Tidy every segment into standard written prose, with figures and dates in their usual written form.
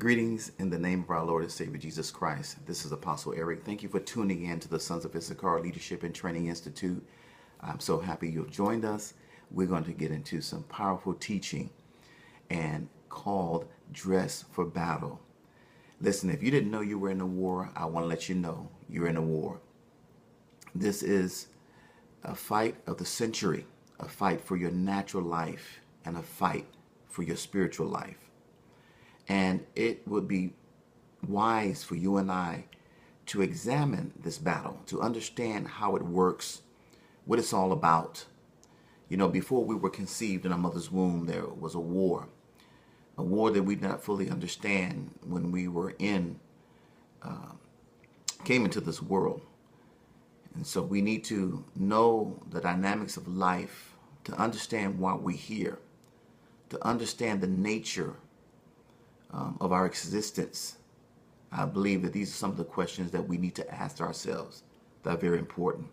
Greetings in the name of our Lord and Savior Jesus Christ. This is Apostle Eric. Thank you for tuning in to the Sons of Issachar Leadership and Training Institute. I'm so happy you have joined us. We're going to get into some powerful teaching and called Dress for Battle. Listen, if you didn't know you were in a war, I want to let you know you're in a war. This is a fight of the century, a fight for your natural life and a fight for your spiritual life. And it would be wise for you and I to examine this battle, to understand how it works, what it's all about. You know, before we were conceived in our mother's womb, there was a war that we did not fully understand when we were came into this world. And so we need to know the dynamics of life to understand why we're here, to understand the nature of our existence. I believe that these are some of the questions that we need to ask ourselves that are very important.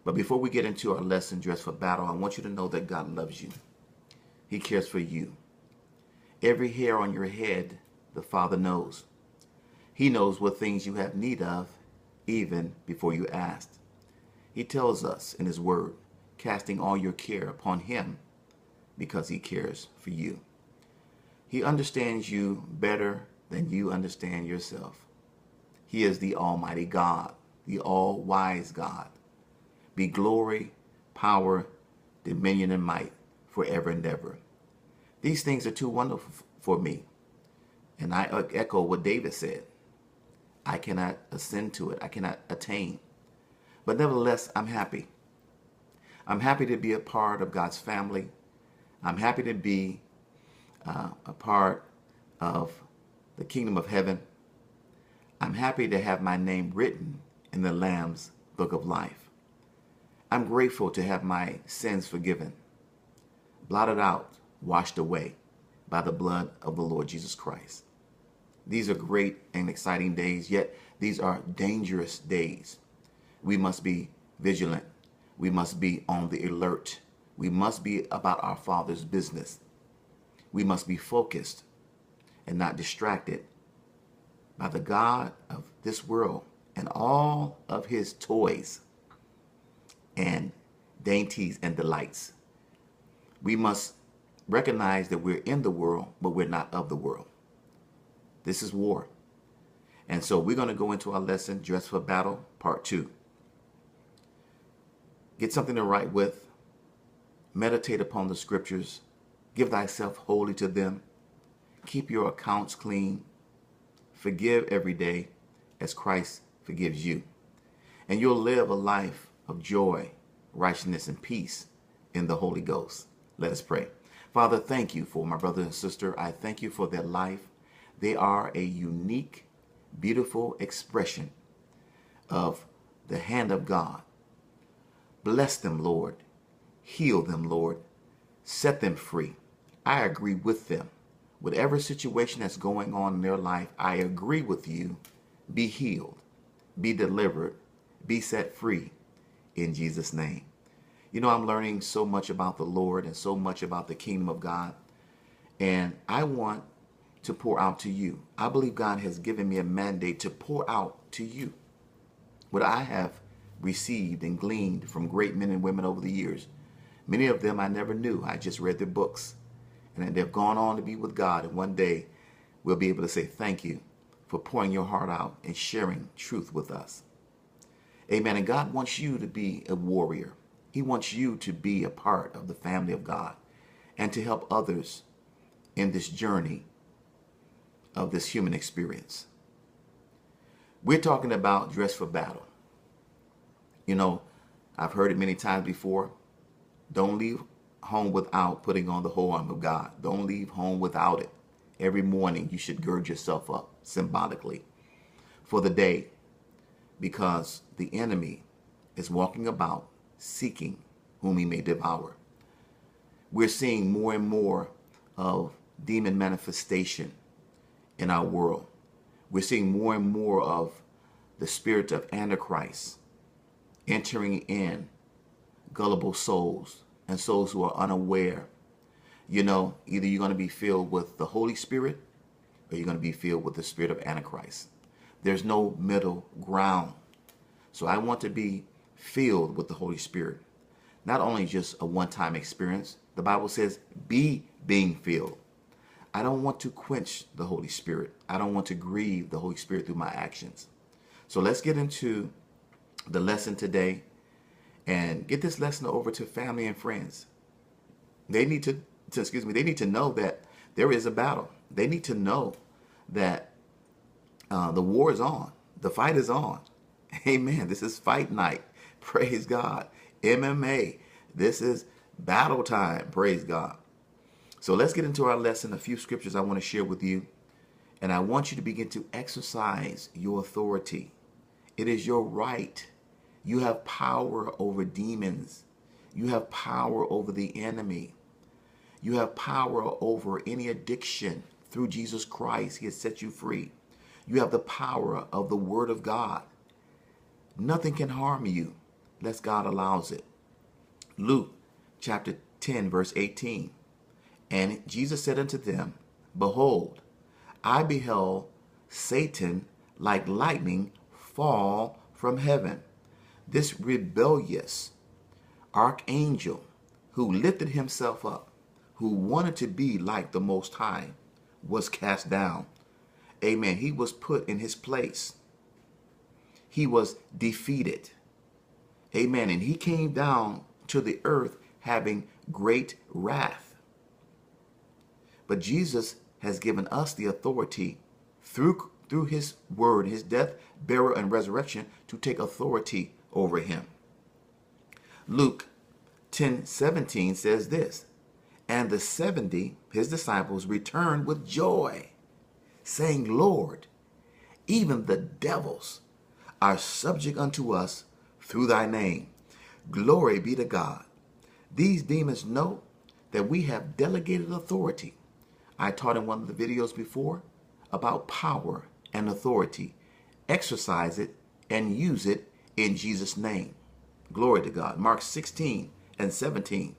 But before we get into our lesson, Dress for Battle, I want you to know that God loves you. He cares for you. Every hair on your head, the Father knows. He knows what things you have need of, even before you ask. He tells us in His Word, casting all your care upon Him because He cares for you. He understands you better than you understand yourself. He is the Almighty God, the all-wise God. Be glory, power, dominion, and might forever and ever. These things are too wonderful for me. And I echo what David said. I cannot ascend to it. I cannot attain. But nevertheless, I'm happy. I'm happy to be a part of God's family. I'm happy to be a part of the kingdom of heaven. I'm happy to have my name written in the Lamb's book of life. I'm grateful to have my sins forgiven, blotted out, washed away by the blood of the Lord Jesus Christ. These are great and exciting days, yet these are dangerous days. We must be vigilant. We must be on the alert. We must be about our Father's business. We must be focused and not distracted by the God of this world and all of his toys and dainties and delights. We must recognize that we're in the world, but we're not of the world. This is war. And so we're going to go into our lesson, Dress for Battle, Part 2. Get something to write with. Meditate upon the scriptures. Give thyself wholly to them. Keep your accounts clean. Forgive every day as Christ forgives you. And you'll live a life of joy, righteousness, and peace in the Holy Ghost. Let us pray. Father, thank you for my brother and sister. I thank you for their life. They are a unique, beautiful expression of the hand of God. Bless them, Lord. Heal them, Lord. Set them free. I agree with them. Whatever situation that's going on in their life, I agree with you. Be healed, be delivered, be set free in Jesus' name. You know, I'm learning so much about the Lord and so much about the kingdom of God. And I want to pour out to you. I believe God has given me a mandate to pour out to you what I have received and gleaned from great men and women over the years. Many of them I never knew. I just read their books. And they've gone on to be with God. And one day we'll be able to say thank you for pouring your heart out and sharing truth with us. Amen. And God wants you to be a warrior. He wants you to be a part of the family of God and to help others in this journey of this human experience. We're talking about dress for battle. You know, I've heard it many times before. Don't leave home without putting on the whole armor of God. Don't leave home without it. Every morning you should gird yourself up symbolically for the day, because the enemy is walking about seeking whom he may devour. We're seeing more and more of demon manifestation in our world. We're seeing more and more of the spirit of Antichrist entering in gullible souls and souls who are unaware. You know, either you're going to be filled with the Holy Spirit or you're going to be filled with the spirit of Antichrist. There's no middle ground. So I want to be filled with the Holy Spirit. Not only just a one-time experience. The Bible says be being filled. I don't want to quench the Holy Spirit. I don't want to grieve the Holy Spirit through my actions. So let's get into the lesson today and get this lesson over to family and friends. They need to know that there is a battle. They need to know that the war is on. The fight is on. Amen. This is fight night. Praise God. MMA. This is battle time. Praise God. So let's get into our lesson. A few scriptures I want to share with you. And I want you to begin to exercise your authority. It is your right. You have power over demons. You have power over the enemy. You have power over any addiction through Jesus Christ. He has set you free. You have the power of the Word of God. Nothing can harm you unless God allows it. Luke chapter 10, verse 18. And Jesus said unto them, Behold, I beheld Satan like lightning fall from heaven. This rebellious archangel who lifted himself up, who wanted to be like the Most High, was cast down. Amen. He was put in his place. He was defeated. Amen. And he came down to the earth having great wrath. But Jesus has given us the authority through his word, his death, burial, and resurrection to take authority over him. Luke 10:17 says this, And the 70, his disciples, returned with joy, saying, Lord, even the devils are subject unto us through thy name. Glory be to God. These demons know that we have delegated authority. I taught in one of the videos before about power and authority. Exercise it and use it in Jesus' name. Glory to God. Mark 16:17.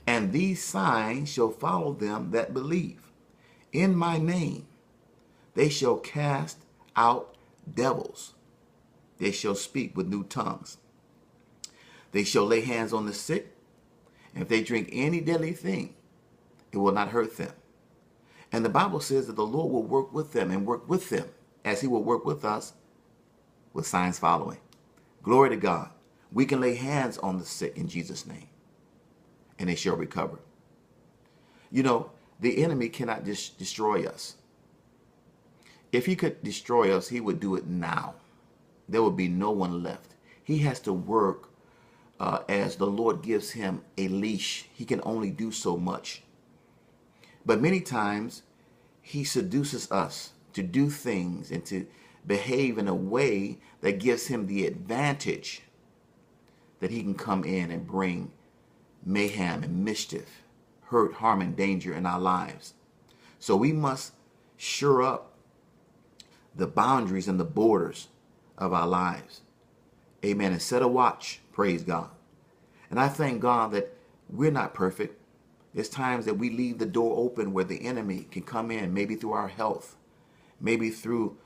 And these signs shall follow them that believe. In my name they shall cast out devils. They shall speak with new tongues. They shall lay hands on the sick. And if they drink any deadly thing, it will not hurt them. And the Bible says that the Lord will work with them and work with them as he will work with us with signs following. Glory to God. We can lay hands on the sick in Jesus' name and they shall recover. You know, the enemy cannot destroy us. If he could destroy us, he would do it now. There would be no one left. He has to work as the Lord gives him a leash. He can only do so much. But many times he seduces us to do things and to behave in a way that gives him the advantage that he can come in and bring mayhem and mischief, hurt, harm, and danger in our lives. So we must shore up the boundaries and the borders of our lives. Amen. And set a watch. Praise God. And I thank God that we're not perfect. There's times that we leave the door open where the enemy can come in, maybe through our health, maybe through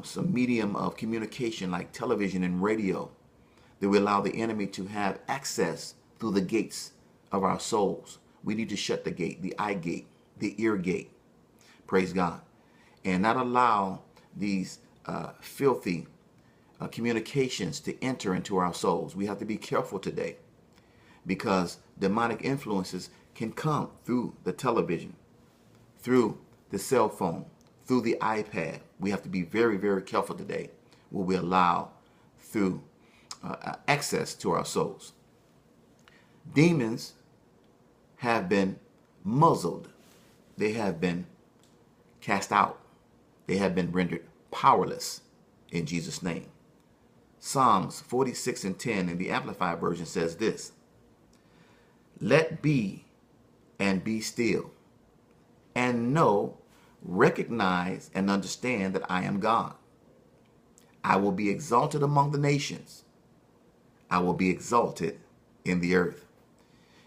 some medium of communication like television and radio, that we allow the enemy to have access through the gates of our souls. We need to shut the gate, the eye gate, the ear gate. Praise God. And not allow these filthy communications to enter into our souls. We have to be careful today because demonic influences can come through the television, through the cell phone, through the iPad. We have to be very, very careful today what we allow through access to our souls. Demons have been muzzled. They have been cast out. They have been rendered powerless in Jesus' name. Psalms 46:10 in the Amplified Version says this, Let be and be still, and know, recognize, and understand that I am God. I will be exalted among the nations. I will be exalted in the earth.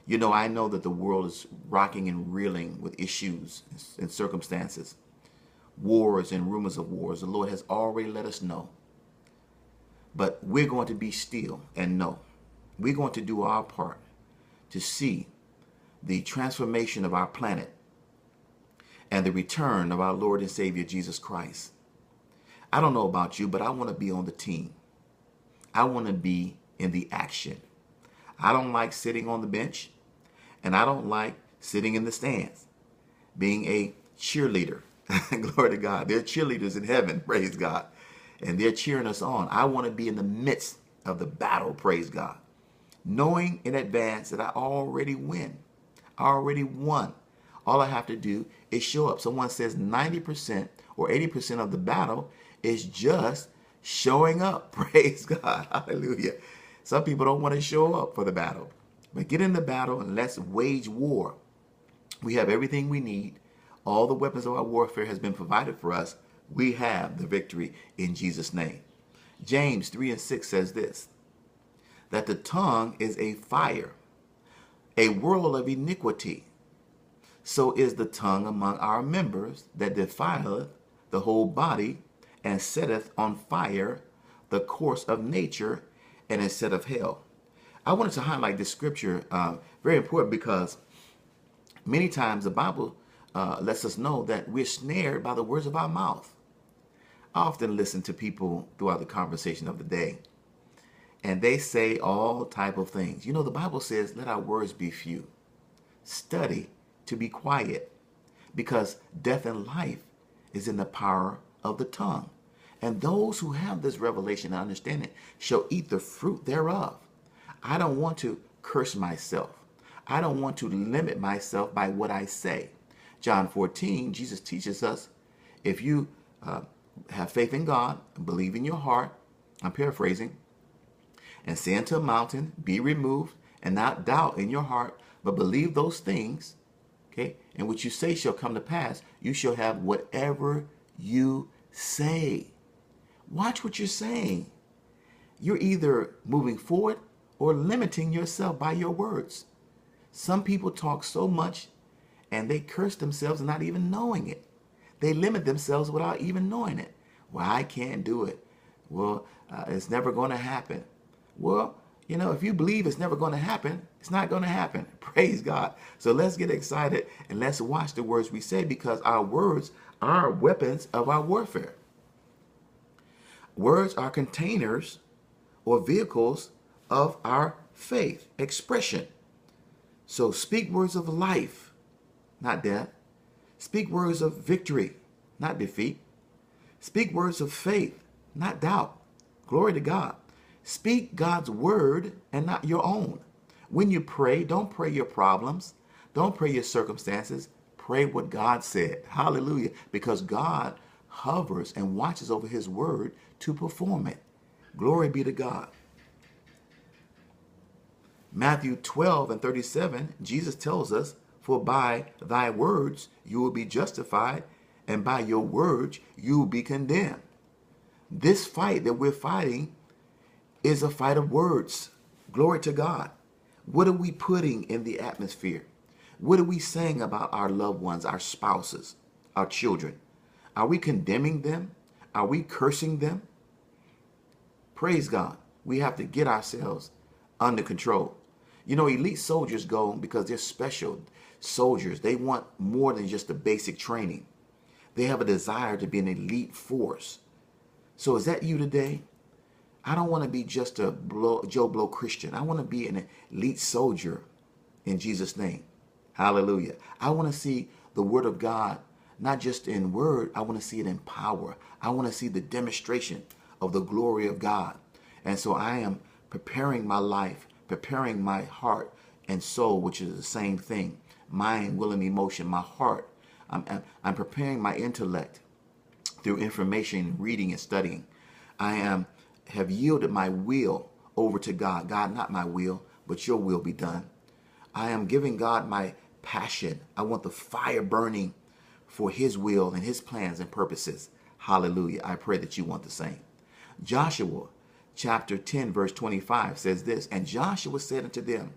You know, I know that the world is rocking and reeling with issues and circumstances. wars and rumors of wars. The Lord has already let us know. But we're going to be still and know. We're going to do our part to see the transformation of our planet and the return of our Lord and Savior Jesus Christ. I don't know about you, but I want to be on the team. I want to be in the action. I don't like sitting on the bench, and I don't like sitting in the stands, being a cheerleader. Glory to God. They're cheerleaders in heaven, praise God. And they're cheering us on. I want to be in the midst of the battle, praise God, knowing in advance that I already win. I already won. All I have to do is show up. Someone says 90% or 80% of the battle is just showing up. Praise God. Hallelujah. Some people don't want to show up for the battle. But get in the battle and let's wage war. We have everything we need. All the weapons of our warfare has been provided for us. We have the victory in Jesus' name. James 3:6 says this, that the tongue is a fire, a whirl of iniquity. So is the tongue among our members, that defileth the whole body, and setteth on fire the course of nature, and is set of hell. I wanted to highlight this scripture, very important, because many times the Bible lets us know that we're snared by the words of our mouth. I often listen to people throughout the conversation of the day, and they say all type of things. You know, the Bible says, let our words be few. Study to be quiet, because death and life is in the power of the tongue. And those who have this revelation and understanding shall eat the fruit thereof. I don't want to curse myself. I don't want to limit myself by what I say. John 14, Jesus teaches us, if you have faith in God, believe in your heart, I'm paraphrasing, and say unto a mountain, be removed, and not doubt in your heart, but believe those things, okay, and what you say shall come to pass, you shall have whatever you say. Watch what you're saying. You're either moving forward or limiting yourself by your words. Some people talk so much and they curse themselves not even knowing it. They limit themselves without even knowing it. Well, I can't do it. Well, it's never going to happen. Well, you know, if you believe it's never going to happen, it's not going to happen. Praise God. So let's get excited and let's watch the words we say, because our words are weapons of our warfare. Words are containers or vehicles of our faith expression. So speak words of life, not death. Speak words of victory, not defeat. Speak words of faith, not doubt. Glory to God. Speak God's word and not your own. When you pray, don't pray your problems. Don't pray your circumstances. Pray what God said. Hallelujah. Because God hovers and watches over his word to perform it. Glory be to God. Matthew 12:37, Jesus tells us, for by thy words you will be justified, and by your words you will be condemned. This fight that we're fighting is a fight of words. Glory to God. What are we putting in the atmosphere? What are we saying about our loved ones, our spouses, our children? Are we condemning them? Are we cursing them? Praise God. We have to get ourselves under control. You know, elite soldiers go because they're special soldiers. They want more than just the basic training. They have a desire to be an elite force. So is that you today? I don't want to be just a Joe Blow Christian. I want to be an elite soldier in Jesus' name. Hallelujah. I want to see the word of God, not just in word. I want to see it in power. I want to see the demonstration of the glory of God. And so I am preparing my life, preparing my heart and soul, which is the same thing. Mind, will, and emotion, my heart. I'm preparing my intellect through information, reading, and studying. I have yielded my will over to God. God, not my will, but your will be done. I am giving God my passion. I want the fire burning for his will and his plans and purposes. Hallelujah. I pray that you want the same. Joshua chapter 10 verse 25 says this, and Joshua said unto them,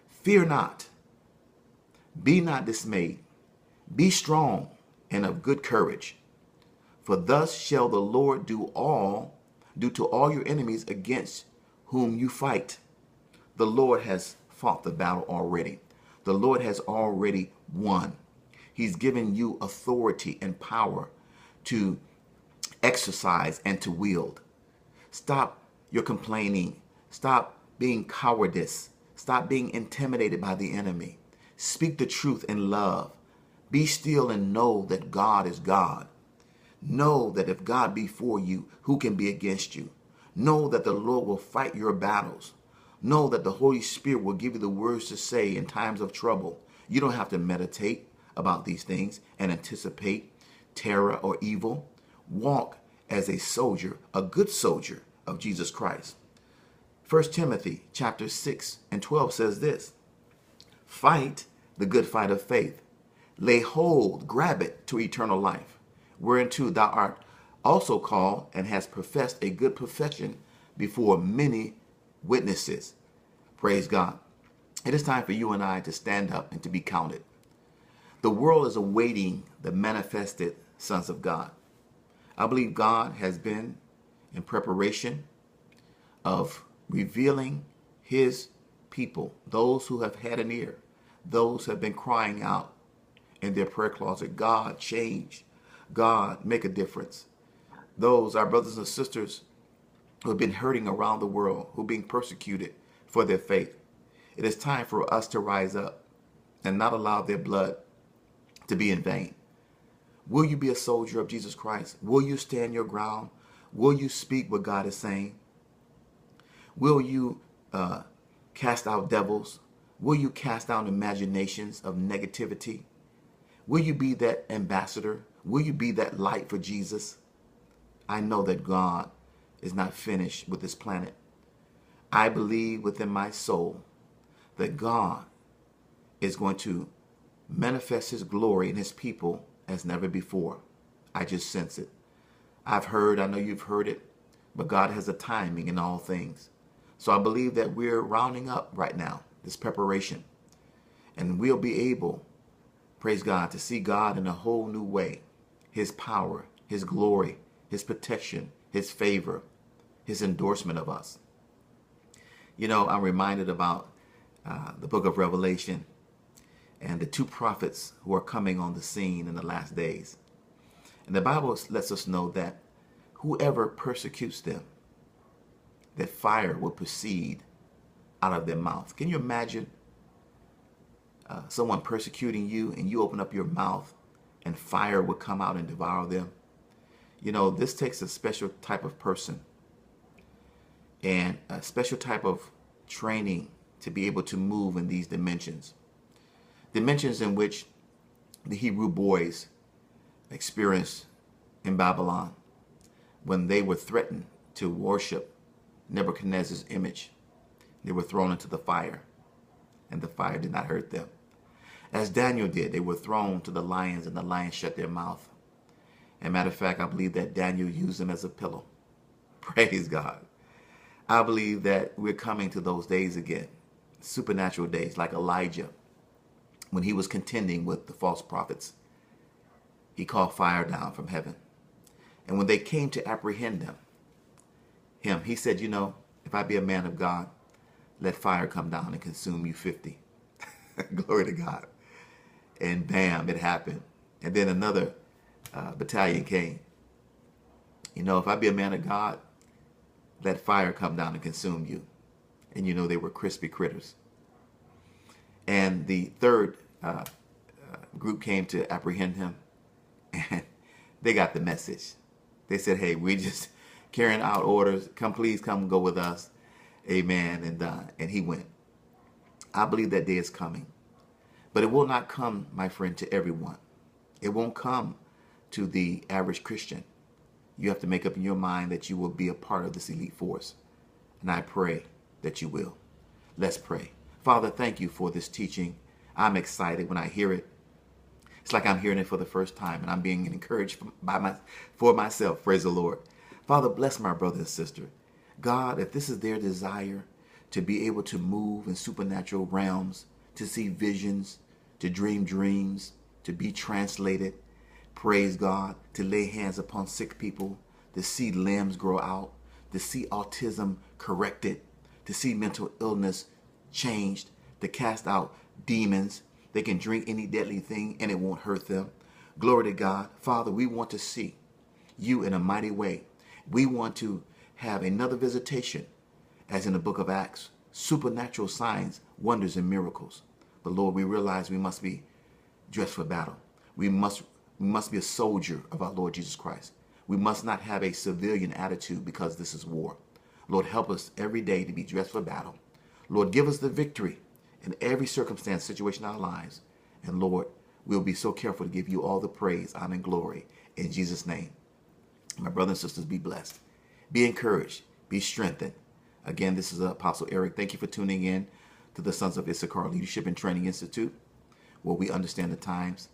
fear not, be not dismayed, be strong and of good courage. For thus shall the Lord do to all your enemies against whom you fight. The Lord has fought the battle already. The Lord has already won. He's given you authority and power to exercise and to wield. Stop your complaining. Stop being cowardice. Stop being intimidated by the enemy. Speak the truth in love. Be still and know that God is God. Know that if God be for you, who can be against you? Know that the Lord will fight your battles. Know that the Holy Spirit will give you the words to say in times of trouble. You don't have to meditate about these things and anticipate terror or evil. Walk as a soldier, a good soldier of Jesus Christ. 1 Timothy chapter 6 and 12 says this: fight the good fight of faith. Lay hold, grab it to eternal life, whereunto thou art also called and hast professed a good profession before many witnesses. Praise God. It is time for you and I to stand up and to be counted. The world is awaiting the manifested sons of God. I believe God has been in preparation of revealing his people, those who have had an ear, those who have been crying out in their prayer closet, God, change. God, make a difference. Those, our brothers and sisters, who have been hurting around the world, who are being persecuted for their faith. It is time for us to rise up and not allow their blood to be in vain. Will you be a soldier of Jesus Christ? Will you stand your ground? Will you speak what God is saying? Will you cast out devils? Will you cast down imaginations of negativity? Will you be that ambassador? Will you be that light for Jesus? I know that God is not finished with this planet. I believe within my soul that God is going to manifest his glory in his people as never before. I just sense it. I've heard, I know you've heard it, but God has a timing in all things. So I believe that we're rounding up right now, this preparation, and we'll be able, praise God, to see God in a whole new way. His power, his glory, his protection, his favor, his endorsement of us. You know, I'm reminded about the book of Revelation and the two prophets who are coming on the scene in the last days. And the Bible lets us know that whoever persecutes them, that fire will proceed out of their mouth. Can you imagine someone persecuting you and you open up your mouth and fire will come out and devour them? You know, this takes a special type of person and a special type of training to be able to move in these dimensions. Dimensions in which the Hebrew boys experienced in Babylon when they were threatened to worship Nebuchadnezzar's image. They were thrown into the fire, and the fire did not hurt them. As Daniel did, they were thrown to the lions, and the lions shut their mouth. As a matter of fact, I believe that Daniel used them as a pillow. Praise God. I believe that we're coming to those days again, supernatural days, like Elijah. When he was contending with the false prophets, he called fire down from heaven. And when they came to apprehend him, he said, you know, if I be a man of God, let fire come down and consume you 50. Glory to God. And bam, it happened. And then another battalion came. You know, if I be a man of God, let fire come down and consume you. And you know, they were crispy critters. And the third group came to apprehend him, and they got the message. They said, hey, we're just carrying out orders. Please come go with us. Amen. And he went. I believe that day is coming. But it will not come, my friend, to everyone. It won't come to the average Christian. You have to make up in your mind that you will be a part of this elite force. And I pray that you will. Let's pray. Father, thank you for this teaching. I'm excited when I hear it. It's like I'm hearing it for the first time, and I'm being encouraged for myself. Praise the Lord. Father, bless my brother and sister. God, if this is their desire to be able to move in supernatural realms, to see visions, to dream dreams, to be translated, praise God, to lay hands upon sick people, to see limbs grow out, to see autism corrected, to see mental illness changed, to cast out demons. They can drink any deadly thing and it won't hurt them. Glory to God. Father, we want to see you in a mighty way. We want to have another visitation, as in the book of Acts, supernatural signs, wonders, and miracles. But Lord, we realize we must be dressed for battle. We must be a soldier of our Lord Jesus Christ. We must not have a civilian attitude because this is war. Lord, help us every day to be dressed for battle. Lord, give us the victory in every circumstance, situation in our lives. And Lord, we'll be so careful to give you all the praise, honor, and glory in Jesus' name. My brothers and sisters, be blessed. Be encouraged. Be strengthened. Again, this is Apostle Eric. Thank you for tuning in to the Sons of Issachar Leadership and Training Institute, where we understand the times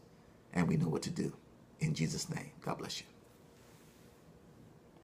and we know what to do. In Jesus' name, God bless you.